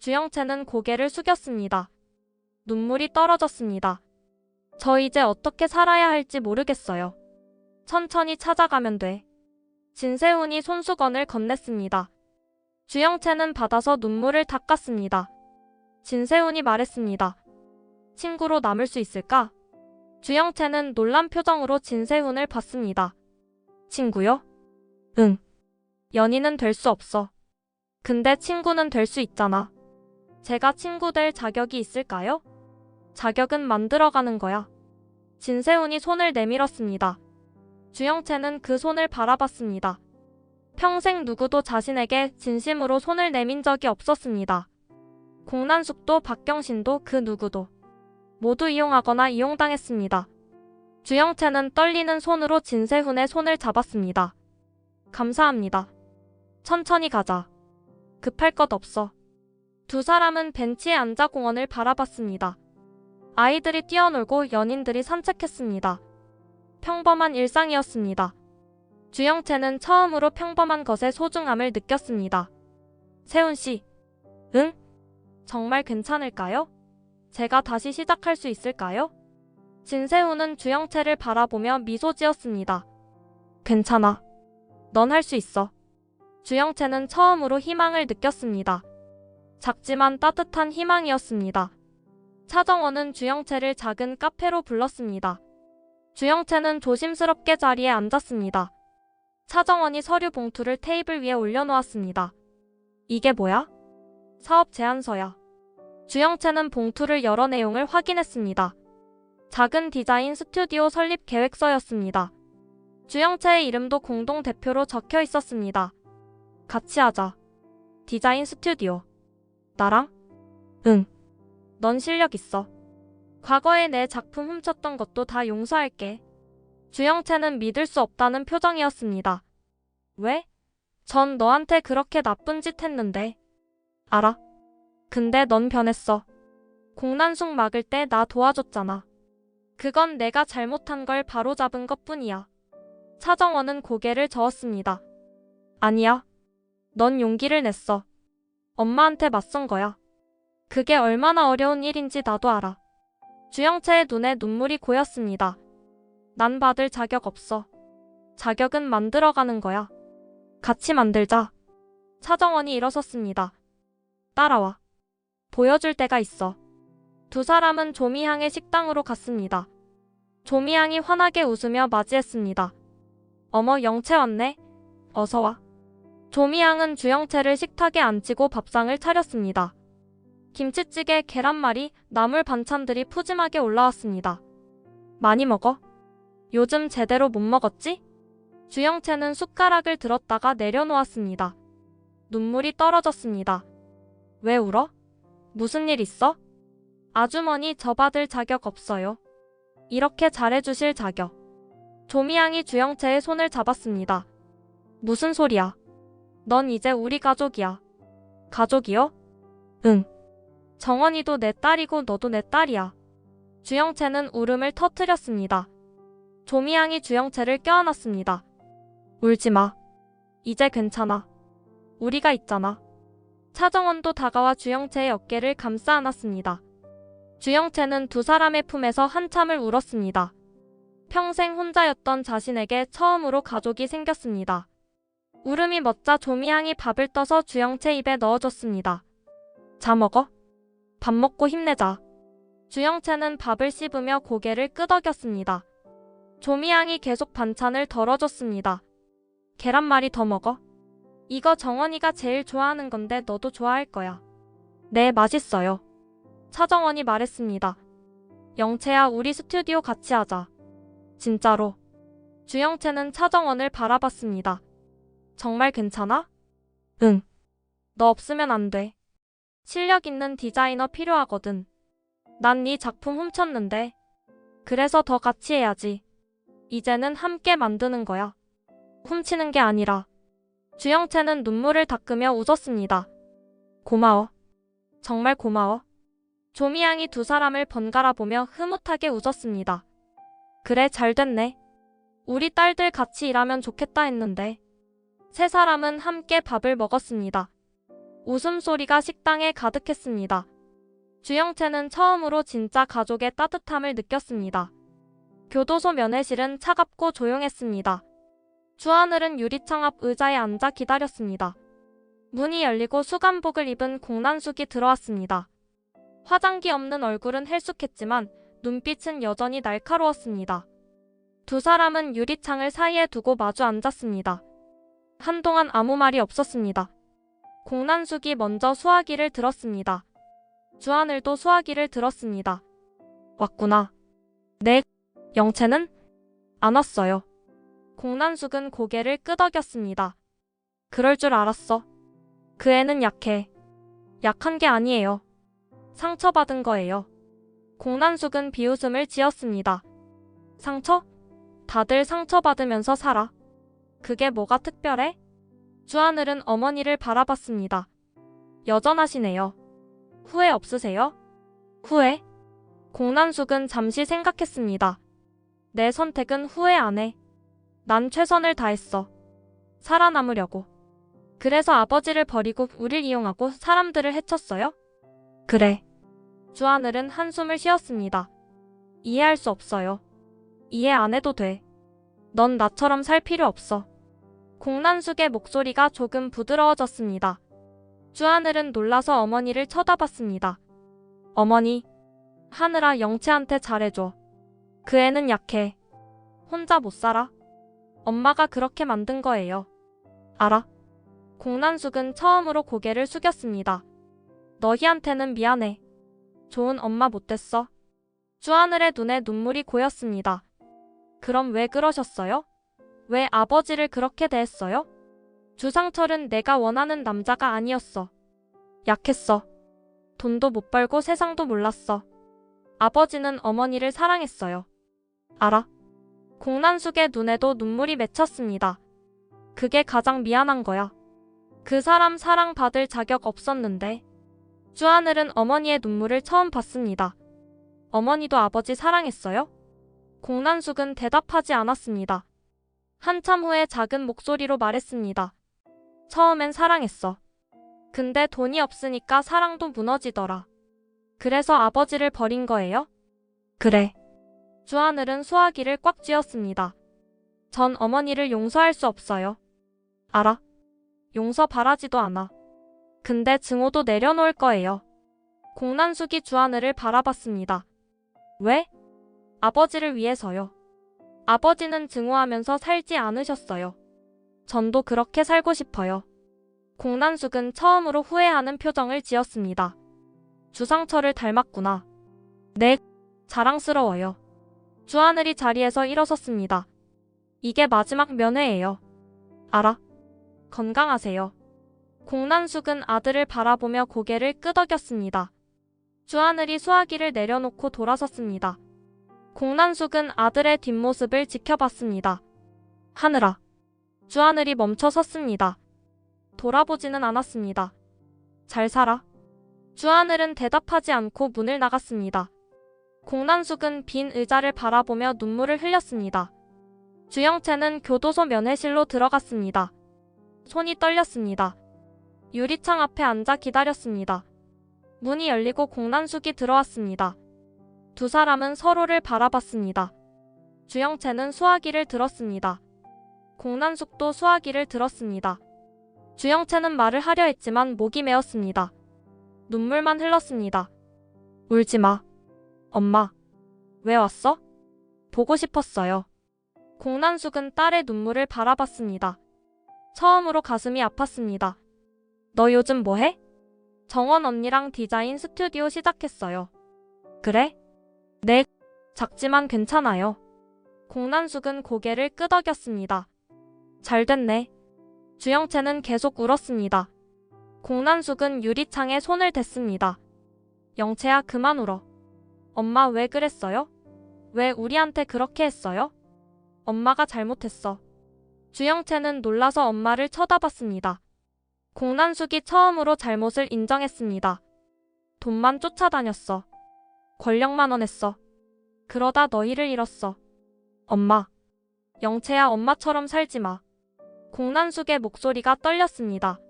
[SPEAKER 1] 주영채는 고개를 숙였습니다. 눈물이 떨어졌습니다. 저 이제 어떻게 살아야 할지 모르겠어요. 천천히 찾아가면 돼. 진세훈이 손수건을 건넸습니다. 주영채는 받아서 눈물을 닦았습니다. 진세훈이 말했습니다. 친구로 남을 수 있을까? 주영채는 놀란 표정으로 진세훈을 봤습니다. 친구요? 응. 연인은 될 수 없어. 근데 친구는 될 수 있잖아. 제가 친구 될 자격이 있을까요? 자격은 만들어가는 거야. 진세훈이 손을 내밀었습니다. 주영채는 그 손을 바라봤습니다. 평생 누구도 자신에게 진심으로 손을 내민 적이 없었습니다. 공난숙도 박경신도 그 누구도 모두 이용하거나 이용당했습니다. 주영채는 떨리는 손으로 진세훈의 손을 잡았습니다. 감사합니다. 천천히 가자. 급할 것 없어. 두 사람은 벤치에 앉아 공원을 바라봤습니다. 아이들이 뛰어놀고 연인들이 산책했습니다. 평범한 일상이었습니다. 주영채는 처음으로 평범한 것의 소중함을 느꼈습니다. 세훈씨, 응? 정말 괜찮을까요? 제가 다시 시작할 수 있을까요? 진세훈은 주영채를 바라보며 미소 지었습니다. 괜찮아. 넌 할 수 있어. 주영채는 처음으로 희망을 느꼈습니다. 작지만 따뜻한 희망이었습니다. 차정원은 주영채를 작은 카페로 불렀습니다. 주영채는 조심스럽게 자리에 앉았습니다. 차정원이 서류 봉투를 테이블 위에 올려놓았습니다. 이게 뭐야? 사업 제안서야. 주영채는 봉투를 열어 내용을 확인했습니다. 작은 디자인 스튜디오 설립 계획서였습니다. 주영채의 이름도 공동대표로 적혀 있었습니다. 같이 하자. 디자인 스튜디오. 나랑? 응. 넌 실력 있어. 과거에 내 작품 훔쳤던 것도 다 용서할게. 주영채는 믿을 수 없다는 표정이었습니다. 왜? 전 너한테 그렇게 나쁜 짓 했는데. 알아. 근데 넌 변했어. 공난숙 막을 때 나 도와줬잖아. 그건 내가 잘못한 걸 바로잡은 것뿐이야. 차정원은 고개를 저었습니다. 아니야. 넌 용기를 냈어. 엄마한테 맞선 거야. 그게 얼마나 어려운 일인지 나도 알아. 주영채의 눈에 눈물이 고였습니다. 난 받을 자격 없어. 자격은 만들어가는 거야. 같이 만들자. 차정원이 일어섰습니다. 따라와. 보여줄 때가 있어. 두 사람은 조미향의 식당으로 갔습니다. 조미향이 환하게 웃으며 맞이했습니다. 어머, 영채 왔네. 어서 와. 조미향은 주영채를 식탁에 앉히고 밥상을 차렸습니다. 김치찌개, 계란말이, 나물 반찬들이 푸짐하게 올라왔습니다. 많이 먹어? 요즘 제대로 못 먹었지? 주영채는 숟가락을 들었다가 내려놓았습니다. 눈물이 떨어졌습니다. 왜 울어? 무슨 일 있어? 아주머니, 저 받을 자격 없어요. 이렇게 잘해주실 자격. 조미향이 주영채의 손을 잡았습니다. 무슨 소리야? 넌 이제 우리 가족이야. 가족이요? 응. 정원이도 내 딸이고 너도 내 딸이야. 주영채는 울음을 터뜨렸습니다. 조미향이 주영채를 껴안았습니다. 울지 마. 이제 괜찮아. 우리가 있잖아. 차정원도 다가와 주영채의 어깨를 감싸 안았습니다. 주영채는 두 사람의 품에서 한참을 울었습니다. 평생 혼자였던 자신에게 처음으로 가족이 생겼습니다. 울음이 멎자 조미향이 밥을 떠서 주영채 입에 넣어줬습니다. 자, 먹어. 밥 먹고 힘내자. 주영채는 밥을 씹으며 고개를 끄덕였습니다. 조미향이 계속 반찬을 덜어줬습니다. 계란말이 더 먹어. 이거 정원이가 제일 좋아하는 건데 너도 좋아할 거야. 네, 맛있어요. 차정원이 말했습니다. 영채야, 우리 스튜디오 같이 하자. 진짜로. 주영채는 차정원을 바라봤습니다. 정말 괜찮아? 응. 너 없으면 안 돼. 실력 있는 디자이너 필요하거든. 난 네 작품 훔쳤는데. 그래서 더 같이 해야지. 이제는 함께 만드는 거야. 훔치는 게 아니라. 주영채는 눈물을 닦으며 웃었습니다. 고마워. 정말 고마워. 조미향이 두 사람을 번갈아 보며 흐뭇하게 웃었습니다. 그래, 잘 됐네. 우리 딸들 같이 일하면 좋겠다 했는데. 세 사람은 함께 밥을 먹었습니다. 웃음소리가 식당에 가득했습니다. 주영채는 처음으로 진짜 가족의 따뜻함을 느꼈습니다. 교도소 면회실은 차갑고 조용했습니다. 주하늘은 유리창 앞 의자에 앉아 기다렸습니다. 문이 열리고 수감복을 입은 공난숙이 들어왔습니다. 화장기 없는 얼굴은 헬쑥했지만 눈빛은 여전히 날카로웠습니다. 두 사람은 유리창을 사이에 두고 마주 앉았습니다. 한동안 아무 말이 없었습니다. 공난숙이 먼저 수화기를 들었습니다. 주하늘도 수화기를 들었습니다. 왔구나. 네. 영채는? 안 왔어요. 공난숙은 고개를 끄덕였습니다. 그럴 줄 알았어. 그 애는 약해. 약한 게 아니에요. 상처받은 거예요. 공난숙은 비웃음을 지었습니다. 상처? 다들 상처받으면서 살아. 그게 뭐가 특별해? 주하늘은 어머니를 바라봤습니다. 여전하시네요. 후회 없으세요? 후회? 공난숙은 잠시 생각했습니다. 내 선택은 후회 안 해. 난 최선을 다했어. 살아남으려고. 그래서 아버지를 버리고 우릴 이용하고 사람들을 해쳤어요? 그래. 주하늘은 한숨을 쉬었습니다. 이해할 수 없어요. 이해 안 해도 돼. 넌 나처럼 살 필요 없어. 공난숙의 목소리가 조금 부드러워졌습니다. 주하늘은 놀라서 어머니를 쳐다봤습니다. 어머니, 하늘아 영채한테 잘해줘. 그 애는 약해. 혼자 못 살아. 엄마가 그렇게 만든 거예요. 알아? 공난숙은 처음으로 고개를 숙였습니다. 너희한테는 미안해. 좋은 엄마 못 됐어. 주하늘의 눈에 눈물이 고였습니다. 그럼 왜 그러셨어요? 왜 아버지를 그렇게 대했어요? 주상철은 내가 원하는 남자가 아니었어. 약했어. 돈도 못 벌고 세상도 몰랐어. 아버지는 어머니를 사랑했어요. 알아? 공난숙의 눈에도 눈물이 맺혔습니다. 그게 가장 미안한 거야. 그 사람 사랑받을 자격 없었는데. 주하늘은 어머니의 눈물을 처음 봤습니다. 어머니도 아버지 사랑했어요? 공난숙은 대답하지 않았습니다. 한참 후에 작은 목소리로 말했습니다. 처음엔 사랑했어. 근데 돈이 없으니까 사랑도 무너지더라. 그래서 아버지를 버린 거예요? 그래. 주하늘은 수화기를 꽉 쥐었습니다. 전 어머니를 용서할 수 없어요. 알아? 용서 바라지도 않아. 근데 증오도 내려놓을 거예요. 공난숙이 주하늘을 바라봤습니다. 왜? 아버지를 위해서요. 아버지는 증오하면서 살지 않으셨어요. 전도 그렇게 살고 싶어요. 공난숙은 처음으로 후회하는 표정을 지었습니다. 주상철을 닮았구나. 네, 자랑스러워요. 주하늘이 자리에서 일어섰습니다. 이게 마지막 면회예요. 알아? 건강하세요. 공난숙은 아들을 바라보며 고개를 끄덕였습니다. 주하늘이 수화기를 내려놓고 돌아섰습니다. 공난숙은 아들의 뒷모습을 지켜봤습니다. 하늘아. 주하늘이 멈춰 섰습니다. 돌아보지는 않았습니다. 잘 살아. 주하늘은 대답하지 않고 문을 나갔습니다. 공난숙은 빈 의자를 바라보며 눈물을 흘렸습니다. 주영채는 교도소 면회실로 들어갔습니다. 손이 떨렸습니다. 유리창 앞에 앉아 기다렸습니다. 문이 열리고 공난숙이 들어왔습니다. 두 사람은 서로를 바라봤습니다. 주영채는 수화기를 들었습니다. 공난숙도 수화기를 들었습니다. 주영채는 말을 하려 했지만 목이 메었습니다. 눈물만 흘렀습니다. 울지 마. 엄마. 왜 왔어? 보고 싶었어요. 공난숙은 딸의 눈물을 바라봤습니다. 처음으로 가슴이 아팠습니다. 너 요즘 뭐해? 정원 언니랑 디자인 스튜디오 시작했어요. 그래? 네, 작지만 괜찮아요. 공난숙은 고개를 끄덕였습니다. 잘 됐네. 주영채는 계속 울었습니다. 공난숙은 유리창에 손을 댔습니다. 영채야 그만 울어. 엄마 왜 그랬어요? 왜 우리한테 그렇게 했어요? 엄마가 잘못했어. 주영채는 놀라서 엄마를 쳐다봤습니다. 공난숙이 처음으로 잘못을 인정했습니다. 돈만 쫓아다녔어. 권력만 원했어. 그러다 너희를 잃었어. 엄마. 영채야, 엄마처럼 살지 마. 공난숙의 목소리가 떨렸습니다.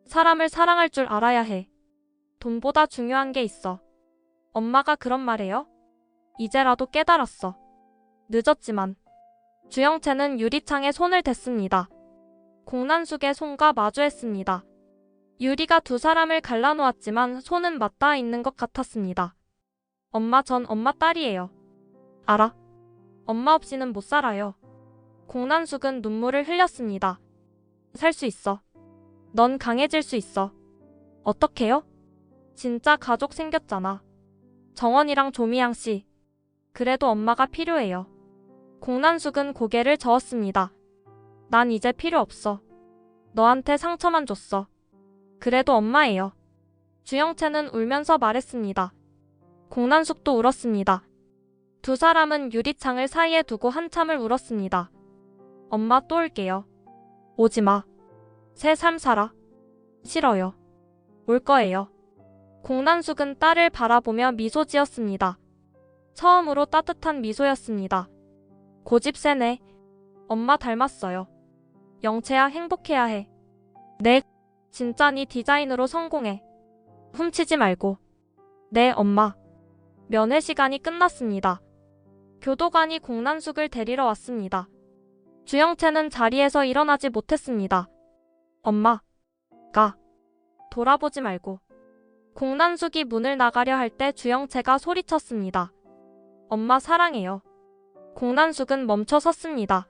[SPEAKER 1] 사람을 사랑할 줄 알아야 해. 돈보다 중요한 게 있어. 엄마가 그런 말해요? 이제라도 깨달았어. 늦었지만. 주영채는 유리창에 손을 댔습니다. 공난숙의 손과 마주했습니다. 유리가 두 사람을 갈라놓았지만 손은 맞닿아 있는 것 같았습니다. 엄마, 전 엄마 딸이에요. 알아? 엄마 없이는 못 살아요. 공난숙은 눈물을 흘렸습니다. 살 수 있어. 넌 강해질 수 있어. 어떡해요? 진짜 가족 생겼잖아. 정원이랑 조미양 씨. 그래도 엄마가 필요해요. 공난숙은 고개를 저었습니다. 난 이제 필요 없어. 너한테 상처만 줬어. 그래도 엄마예요. 주영채는 울면서 말했습니다. 공난숙도 울었습니다. 두 사람은 유리창을 사이에 두고 한참을 울었습니다. 엄마 또 올게요. 오지 마. 새 삶 살아. 싫어요. 올 거예요. 공난숙은 딸을 바라보며 미소 지었습니다. 처음으로 따뜻한 미소였습니다. 고집 세네. 엄마 닮았어요. 영채야, 행복해야 해. 네. 진짜 네 디자인으로 성공해. 훔치지 말고. 네, 엄마. 면회 시간이 끝났습니다. 교도관이 공난숙을 데리러 왔습니다. 주영채는 자리에서 일어나지 못했습니다. 엄마. 가. 돌아보지 말고. 공난숙이 문을 나가려 할 때 주영채가 소리쳤습니다. 엄마 사랑해요. 공난숙은 멈춰 섰습니다.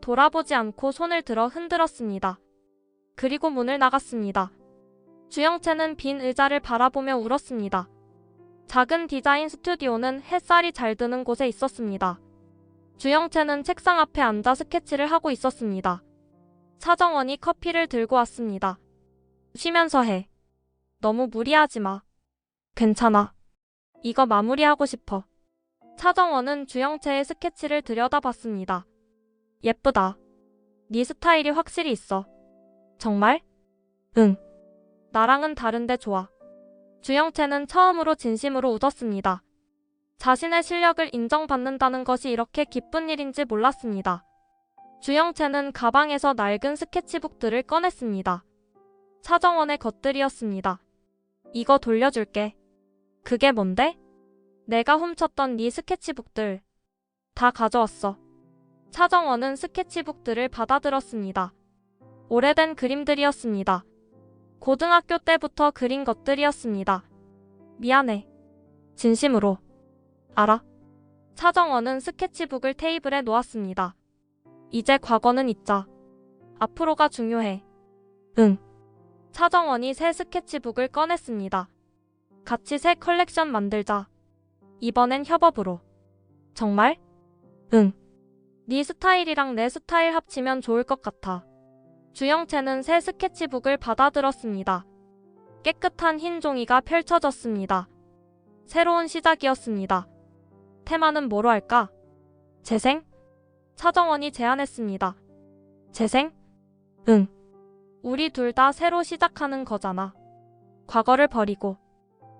[SPEAKER 1] 돌아보지 않고 손을 들어 흔들었습니다. 그리고 문을 나갔습니다. 주영채는 빈 의자를 바라보며 울었습니다. 작은 디자인 스튜디오는 햇살이 잘 드는 곳에 있었습니다. 주영채는 책상 앞에 앉아 스케치를 하고 있었습니다. 차정원이 커피를 들고 왔습니다. 쉬면서 해. 너무 무리하지 마. 괜찮아. 이거 마무리하고 싶어. 차정원은 주영채의 스케치를 들여다봤습니다. 예쁘다. 네 스타일이 확실히 있어. 정말? 응. 나랑은 다른데 좋아. 주영채는 처음으로 진심으로 웃었습니다. 자신의 실력을 인정받는다는 것이 이렇게 기쁜 일인지 몰랐습니다. 주영채는 가방에서 낡은 스케치북들을 꺼냈습니다. 차정원의 것들이었습니다. 이거 돌려줄게. 그게 뭔데? 내가 훔쳤던 네 스케치북들. 다 가져왔어. 차정원은 스케치북들을 받아들었습니다. 오래된 그림들이었습니다. 고등학교 때부터 그린 것들이었습니다. 미안해. 진심으로. 알아. 차정원은 스케치북을 테이블에 놓았습니다. 이제 과거는 잊자. 앞으로가 중요해. 응. 차정원이 새 스케치북을 꺼냈습니다. 같이 새 컬렉션 만들자. 이번엔 협업으로. 정말? 응. 네 스타일이랑 내 스타일 합치면 좋을 것 같아. 주영채는 새 스케치북을 받아들었습니다. 깨끗한 흰 종이가 펼쳐졌습니다. 새로운 시작이었습니다. 테마는 뭐로 할까? 재생? 차정원이 제안했습니다. 재생? 응. 우리 둘 다 새로 시작하는 거잖아. 과거를 버리고.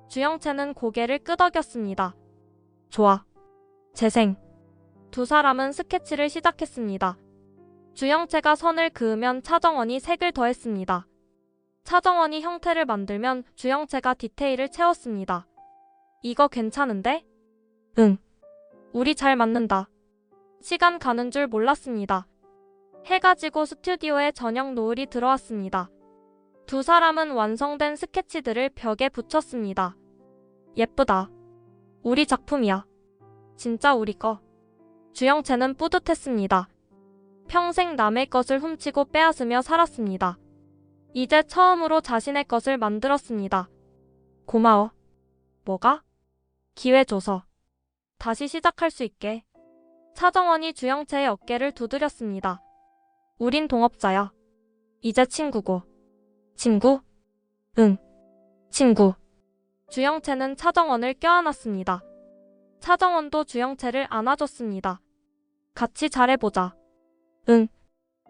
[SPEAKER 1] 주영채는 고개를 끄덕였습니다. 좋아. 재생. 두 사람은 스케치를 시작했습니다. 주영채가 선을 그으면 차정원이 색을 더했습니다. 차정원이 형태를 만들면 주영채가 디테일을 채웠습니다. 이거 괜찮은데? 응. 우리 잘 맞는다. 시간 가는 줄 몰랐습니다. 해가 지고 스튜디오에 저녁 노을이 들어왔습니다. 두 사람은 완성된 스케치들을 벽에 붙였습니다. 예쁘다. 우리 작품이야. 진짜 우리 거. 주영채는 뿌듯했습니다. 평생 남의 것을 훔치고 빼앗으며 살았습니다. 이제 처음으로 자신의 것을 만들었습니다. 고마워. 뭐가? 기회 줘서. 다시 시작할 수 있게. 차정원이 주영채의 어깨를 두드렸습니다. 우린 동업자야. 이제 친구고. 친구? 응. 친구. 주영채는 차정원을 껴안았습니다. 차정원도 주영채를 안아줬습니다. 같이 잘해보자. 응.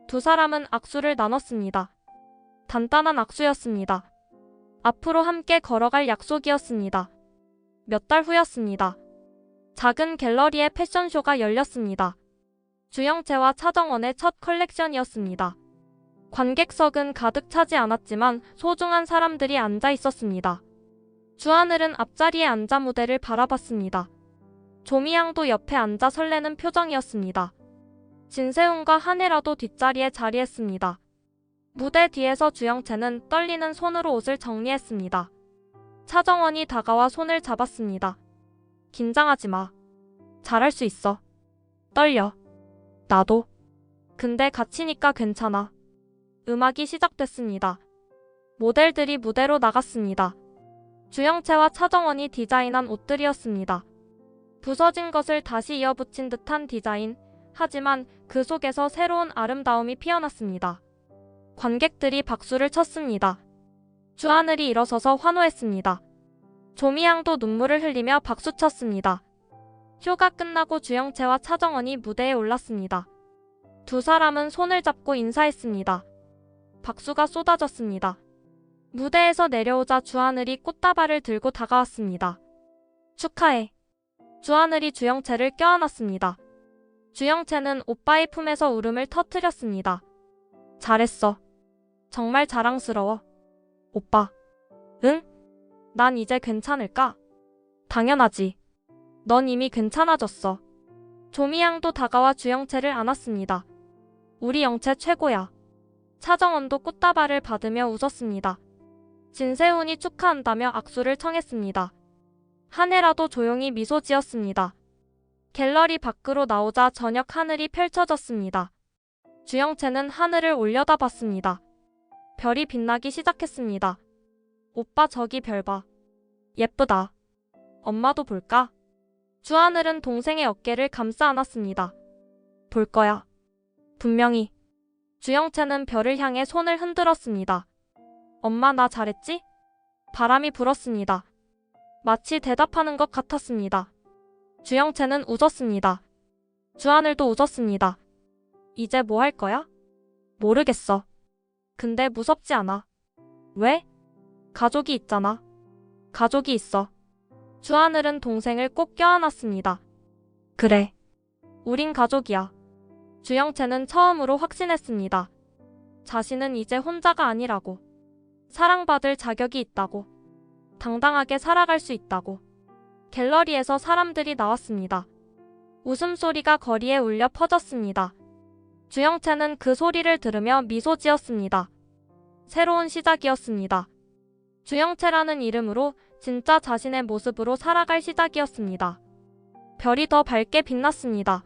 [SPEAKER 1] 두 사람은 악수를 나눴습니다. 단단한 악수였습니다. 앞으로 함께 걸어갈 약속이었습니다. 몇 달 후였습니다. 작은 갤러리에 패션쇼가 열렸습니다. 주영채와 차정원의 첫 컬렉션이었습니다. 관객석은 가득 차지 않았지만 소중한 사람들이 앉아 있었습니다. 주하늘은 앞자리에 앉아 무대를 바라봤습니다. 조미양도 옆에 앉아 설레는 표정이었습니다. 진세훈과 한혜라도 뒷자리에 자리했습니다. 무대 뒤에서 주영채는 떨리는 손으로 옷을 정리했습니다. 차정원이 다가와 손을 잡았습니다. 긴장하지 마. 잘할 수 있어. 떨려. 나도. 근데 갇히니까 괜찮아. 음악이 시작됐습니다. 모델들이 무대로 나갔습니다. 주영채와 차정원이 디자인한 옷들이었습니다. 부서진 것을 다시 이어붙인 듯한 디자인, 하지만 그 속에서 새로운 아름다움이 피어났습니다. 관객들이 박수를 쳤습니다. 주하늘이 일어서서 환호했습니다. 조미양도 눈물을 흘리며 박수쳤습니다. 쇼가 끝나고 주영채와 차정원이 무대에 올랐습니다. 두 사람은 손을 잡고 인사했습니다. 박수가 쏟아졌습니다. 무대에서 내려오자 주하늘이 꽃다발을 들고 다가왔습니다. 축하해. 주하늘이 주영채를 껴안았습니다. 주영채는 오빠의 품에서 울음을 터뜨렸습니다. 잘했어. 정말 자랑스러워. 오빠. 응? 난 이제 괜찮을까? 당연하지. 넌 이미 괜찮아졌어. 조미양도 다가와 주영채를 안았습니다. 우리 영채 최고야. 차정원도 꽃다발을 받으며 웃었습니다. 진세훈이 축하한다며 악수를 청했습니다. 한혜라도 조용히 미소 지었습니다. 갤러리 밖으로 나오자 저녁 하늘이 펼쳐졌습니다. 주영채는 하늘을 올려다봤습니다. 별이 빛나기 시작했습니다. 오빠 저기 별 봐. 예쁘다. 엄마도 볼까? 주하늘은 동생의 어깨를 감싸 안았습니다. 볼 거야. 분명히. 주영채는 별을 향해 손을 흔들었습니다. 엄마 나 잘했지? 바람이 불었습니다. 마치 대답하는 것 같았습니다. 주영채는 웃었습니다. 주하늘도 웃었습니다. 이제 뭐 할 거야? 모르겠어. 근데 무섭지 않아. 왜? 가족이 있잖아. 가족이 있어. 주하늘은 동생을 꼭 껴안았습니다. 그래. 우린 가족이야. 주영채는 처음으로 확신했습니다. 자신은 이제 혼자가 아니라고. 사랑받을 자격이 있다고. 당당하게 살아갈 수 있다고. 갤러리에서 사람들이 나왔습니다. 웃음소리가 거리에 울려 퍼졌습니다. 주영채는 그 소리를 들으며 미소 지었습니다. 새로운 시작이었습니다. 주영채라는 이름으로 진짜 자신의 모습으로 살아갈 시작이었습니다. 별이 더 밝게 빛났습니다.